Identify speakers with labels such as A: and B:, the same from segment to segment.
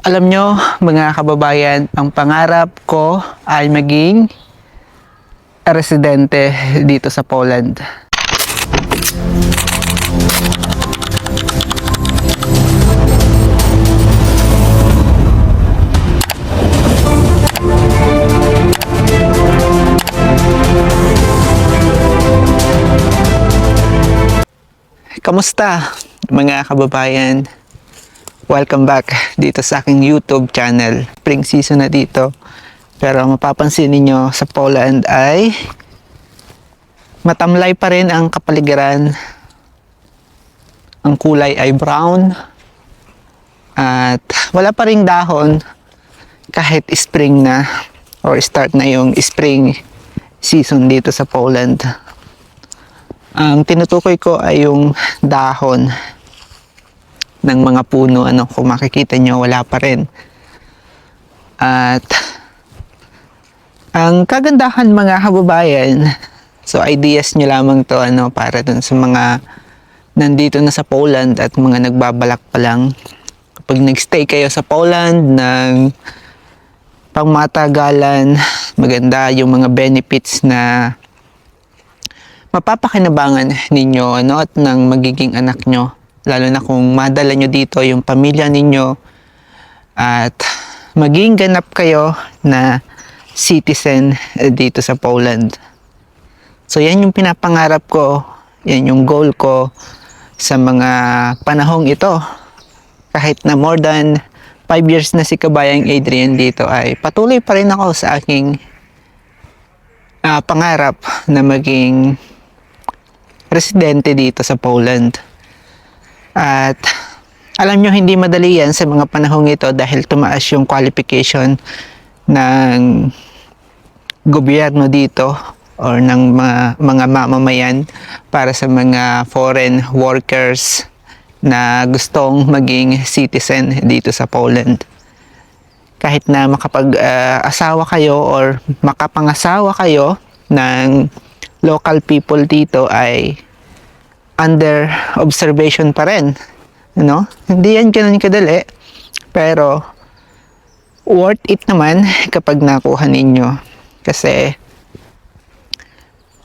A: Alam nyo, mga kababayan, ang pangarap ko ay maging residente dito sa Poland. Kamusta, mga kababayan? Welcome back dito sa aking YouTube channel. Spring season na dito. Pero mapapansin niyo sa Poland ay matamlay pa rin ang kapaligiran. Ang kulay ay brown. At wala pa ring dahon kahit spring na or start na yung spring season dito sa Poland. Ang tinutukoy ko ay yung dahon ng mga puno. Kung makikita nyo, wala pa rin. At ang kagandahan, mga kababayan, so ideas nyo lamang to para dun sa mga nandito na sa Poland at mga nagbabalak pa lang. Kapag nagstay kayo sa Poland ng pangmatagalan, maganda yung mga benefits na mapapakinabangan ninyo at ng magiging anak nyo. Lalo na kung madala nyo dito yung pamilya ninyo at maging ganap kayo na citizen dito sa Poland. So yan yung pinapangarap ko, yan yung goal ko sa mga panahong ito. Kahit na more than 5 years na si Kabayang Adrian dito, ay patuloy pa rin ako sa aking pangarap na maging residente dito sa Poland. At alam nyo, hindi madali yan sa mga panahong ito dahil tumaas yung qualification ng gobyerno dito or ng mga mamamayan para sa mga foreign workers na gustong maging citizen dito sa Poland. Kahit na makapag-asawa kayo or makapangasawa kayo ng local people dito ay under observation pa rin. Hindi yan ganun kadali. Pero worth it naman kapag nakuha ninyo. Kasi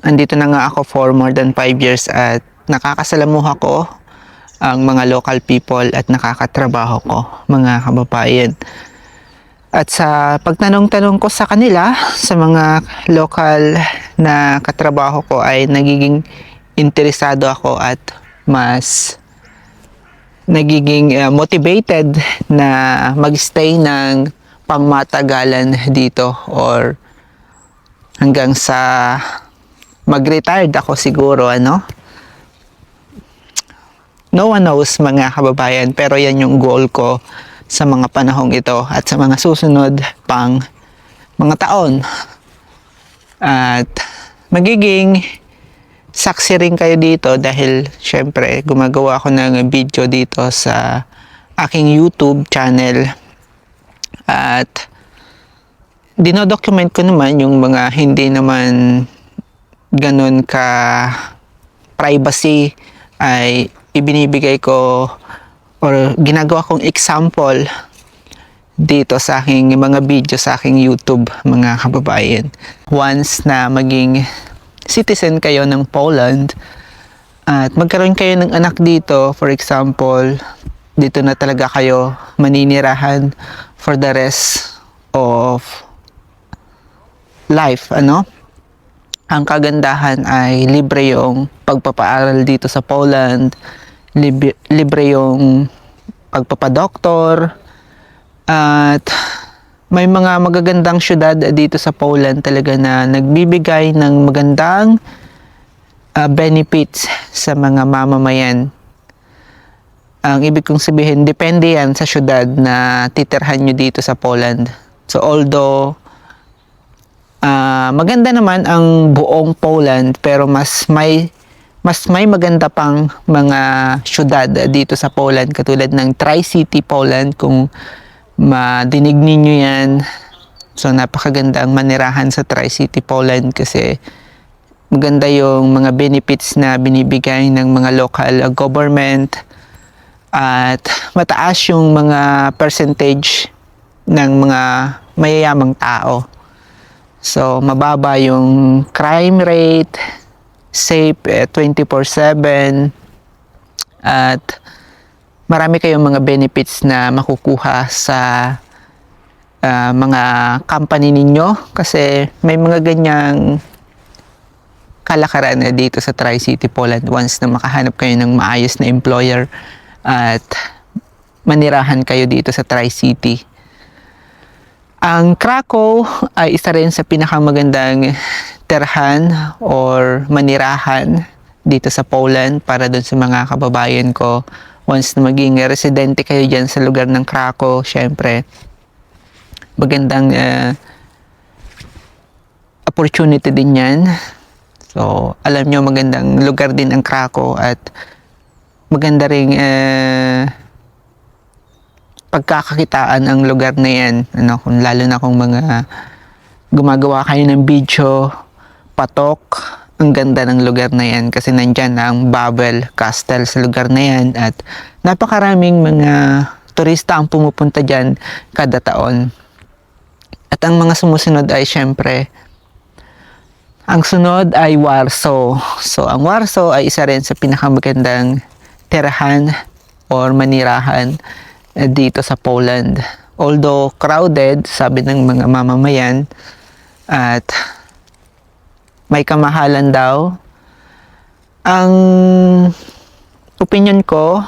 A: andito na nga ako for more than 5 years at nakakasalamuha ko ang mga local people at nakakatrabaho ko, mga kababayan. At sa pagtanong-tanong ko sa kanila, sa mga local na katrabaho ko, ay nagiging interesado ako at mas nagiging motivated na magstay ng pangmatagalan dito or hanggang sa mag-retired ako siguro. No one knows, mga kababayan, pero yan yung goal ko sa mga panahong ito at sa mga susunod pang mga taon. At magiging saksi rin kayo dito dahil syempre gumagawa ako ng video dito sa aking YouTube channel at dinodocument ko naman yung mga hindi naman ganun ka privacy, ay ibinibigay ko or ginagawa kong example dito sa aking mga video sa aking YouTube, mga kababayan. Once na maging citizen kayo ng Poland at magkaroon kayo ng anak dito, for example, dito na talaga kayo maninirahan for the rest of life. Ang kagandahan ay libre yung pagpapaaral dito sa Poland, libre yung pagpapadoktor, at may mga magagandang syudad dito sa Poland talaga na nagbibigay ng magandang benefits sa mga mamamayan. Ang ibig kong sabihin, depende yan sa syudad na titirhan nyo dito sa Poland. So although maganda naman ang buong Poland, pero mas may maganda pang mga syudad dito sa Poland, katulad ng Tri-City Poland, kung madinig ninyo yan. So napakaganda ang manirahan sa Tri-City Poland kasi maganda yung mga benefits na binibigay ng mga local government at mataas yung mga percentage ng mga mayayamang tao. So, mababa yung crime rate, safe 24/7, at marami kayong mga benefits na makukuha sa mga company ninyo kasi may mga ganyang kalakaran na dito sa Tri-City, Poland once na makahanap kayo ng maayos na employer at manirahan kayo dito sa Tri-City. Ang Krakow ay isa rin sa pinakamagandang tirahan or manirahan dito sa Poland para dun sa mga kababayan ko. Once na maging residente kayo dyan sa lugar ng Krakow, syempre, magandang opportunity din yan. So, alam nyo, magandang lugar din ang Krakow at maganda ring pagkakakitaan ang lugar na yan. Lalo na kung mga gumagawa kayo ng video, patok, ang ganda ng lugar na yan kasi nandyan ang Babel Castle sa lugar na yan at napakaraming mga turista ang pumupunta dyan kada taon. At ang mga sumusunod ay syempre, ang sunod ay Warsaw. So, ang Warsaw ay isa rin sa pinakamagandang tirahan or manirahan dito sa Poland. Although crowded, sabi ng mga mamamayan, at may kamahalan daw, ang opinion ko,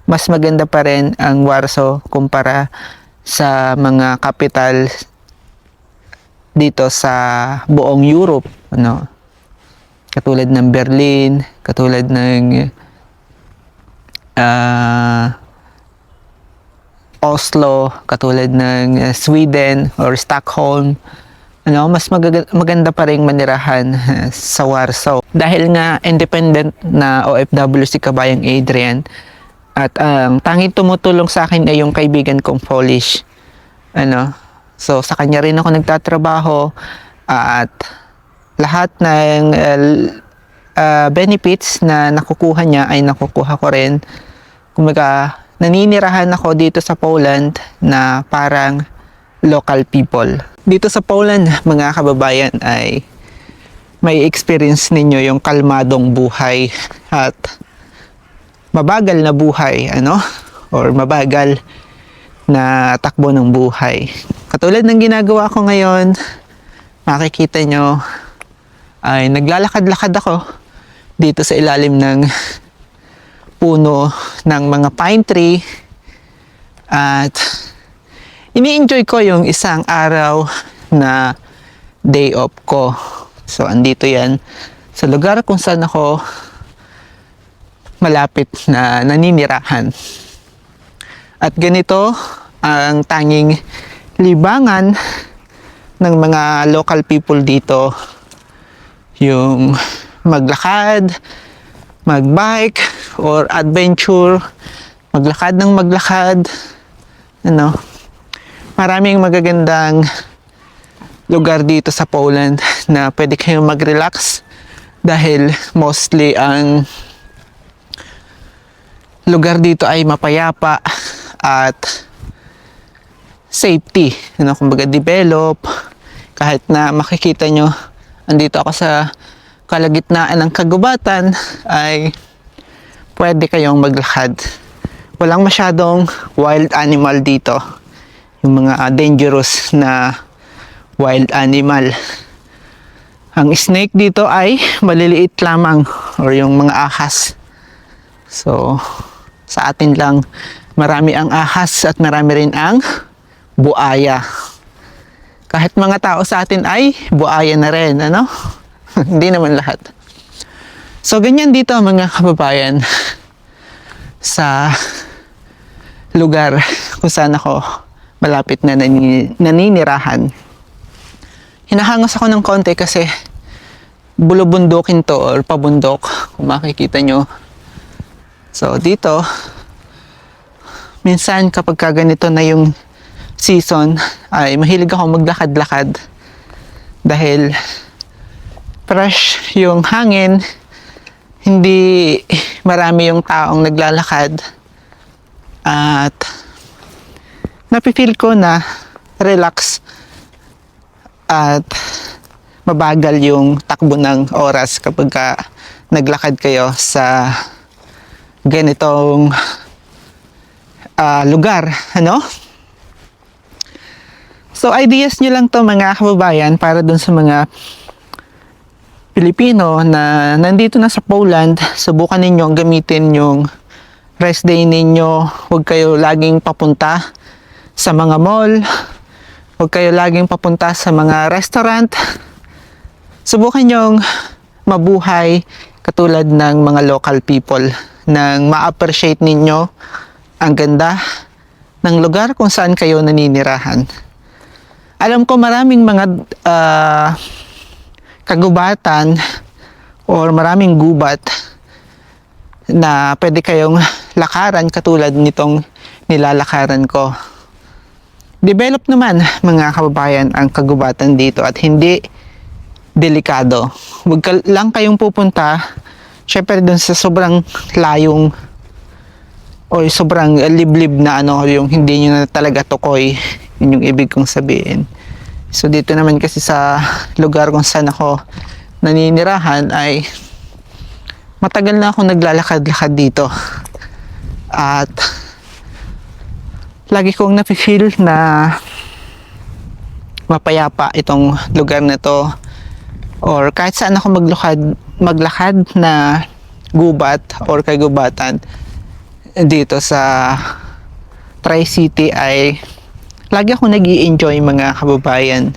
A: mas maganda pa rin ang Warsaw kumpara sa mga capital dito sa buong Europe. Katulad ng Berlin, katulad ng Oslo, katulad ng Sweden or Stockholm. Mas maganda pa rin manirahan sa Warsaw. Dahil nga independent na OFW si Kabayang Adrian at ang tanging tumutulong sa akin ay yung kaibigan kong Polish. So sa kanya rin ako nagtatrabaho at lahat ng benefits na nakukuha niya ay nakukuha ko rin. Kumbaga, naninirahan ako dito sa Poland na parang local people. Dito sa Poland, mga kababayan, ay may experience ninyo yung kalmadong buhay at mabagal na buhay, or mabagal na takbo ng buhay. Katulad ng ginagawa ko ngayon, makikita nyo, ay naglalakad-lakad ako dito sa ilalim ng puno ng mga pine tree at ini-enjoy ko yung isang araw na day off ko. So, andito yan sa lugar kung saan ako malapit na naninirahan. At ganito ang tanging libangan ng mga local people dito. Yung maglakad, magbike, or adventure, maglakad ng maglakad. Maraming magagandang lugar dito sa Poland na pwede kayong mag-relax dahil mostly ang lugar dito ay mapayapa at safety. Kumbaga develop, kahit na makikita nyo, andito ako sa kalagitnaan ng kagubatan, ay pwede kayong maglakad. Walang masyadong wild animal dito. Yung mga dangerous na wild animal. Ang snake dito ay maliliit lamang or yung mga ahas. So, sa atin lang, marami ang ahas at marami rin ang buaya. Kahit mga tao sa atin ay buaya na rin, Hindi naman lahat. So, ganyan dito mga kababayan sa lugar kung saan ako malapit na naninirahan. Hinahangos ako ng konti kasi bulubundukin to or pabundok kung makikita nyo. So, dito minsan kapag ganito na yung season ay mahilig ako maglakad-lakad dahil fresh yung hangin, hindi marami yung taong naglalakad At napifeel ko na relax at mabagal yung takbo ng oras kapag naglakad kayo sa ganitong lugar, ano? So ideas nyo lang to mga kababayan para dun sa mga Pilipino na nandito na sa Poland. Subukan ninyo gamitin yung rest day ninyo. Huwag kayo laging papunta sa mga mall. Huwag kayo laging papunta sa mga restaurant. Subukan nyong mabuhay katulad ng mga local people nang ma-appreciate ninyo ang ganda ng lugar kung saan kayo naninirahan. Alam ko maraming mga kagubatan or maraming gubat na pwede kayong lakaran katulad nitong nilalakaran ko. Develop naman mga kababayan ang kagubatan dito at hindi delikado. Huwag lang kayong pupunta syempre dun sa sobrang layong o sobrang liblib na yung hindi nyo na talaga tukoy. Yun yung ibig kong sabihin. So dito naman kasi sa lugar kung saan ako naninirahan ay matagal na ako naglalakad-lakad dito. At lagi kong napifeel na mapayapa itong lugar na to. Or kahit saan ako maglakad na gubat or kagubatan dito sa Tri-City ay lagi ako nag-i-enjoy mga kababayan.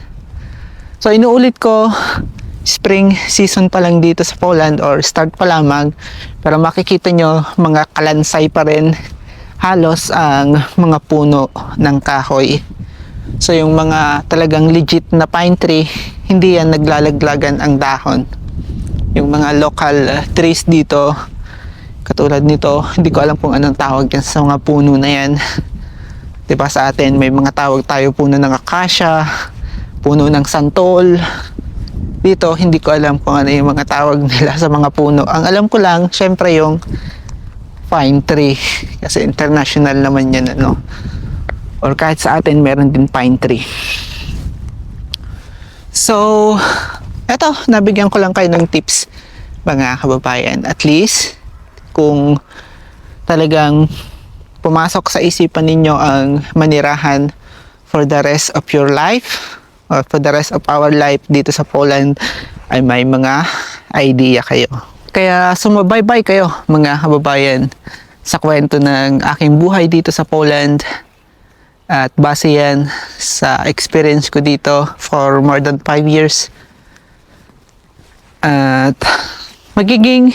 A: So inuulit ko, spring season pa lang dito sa Poland or start pa lamang, pero makikita nyo mga kalansay pa rin halos ang mga puno ng kahoy. So yung mga talagang legit na pine tree, hindi yan naglalaglagan ang dahon. Yung mga local trees dito, katulad nito, hindi ko alam kung anong tawag yan sa mga puno na yan. Diba sa atin may mga tawag tayo, puno ng acacia, puno ng santol. Dito hindi ko alam kung ano yung mga tawag nila sa mga puno. Ang alam ko lang syempre yung pine tree kasi international naman yan, ano. Or kahit sa atin meron din pine tree. So eto, nabigyan ko lang kayo ng tips mga kababayan. At least kung talagang pumasok sa isipan ninyo ang manirahan for the rest of your life or for the rest of our life dito sa Poland, ay may mga idea kayo. Kaya sumabaybay kayo mga kababayan sa kwento ng aking buhay dito sa Poland, at base yan sa experience ko dito for more than 5 years. At magiging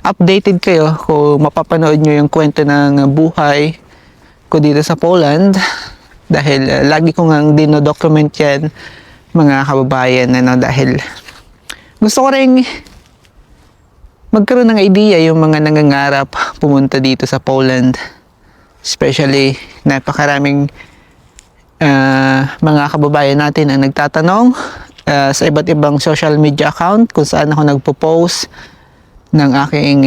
A: updated kayo kung mapapanood nyo yung kwento ng buhay ko dito sa Poland, dahil lagi ko ngang dinodocument yan mga kababayan, dahil gusto ko rin magkaroon ng idea yung mga nangangarap pumunta dito sa Poland, especially napakaraming mga kababayan natin ang nagtatanong sa iba't ibang social media account kung saan ako nagpo-post ng aking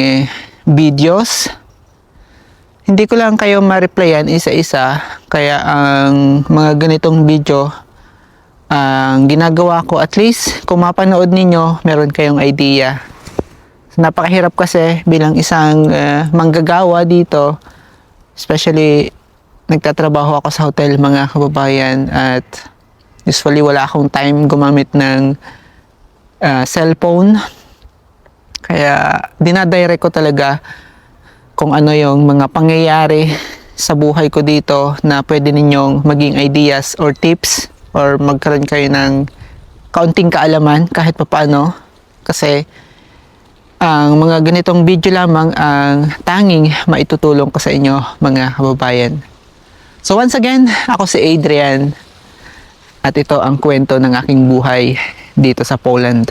A: videos. Hindi ko lang kayo ma-replyan isa-isa, kaya ang mga ganitong video ang ginagawa ko, at least kung mapanood ninyo meron kayong idea. Napakahirap kasi bilang isang manggagawa dito, especially nagtatrabaho ako sa hotel mga kababayan, at usually wala akong time gumamit ng cellphone. Kaya dinadirect ko talaga kung ano yung mga pangyayari sa buhay ko dito na pwede ninyong maging ideas or tips, or magkaroon kayo ng kaunting kaalaman kahit papaano. Kasi ang mga ganitong video lamang ang tanging maitutulong ko sa inyo mga kababayan. So once again, ako si Adrian, at ito ang kwento ng aking buhay dito sa Poland.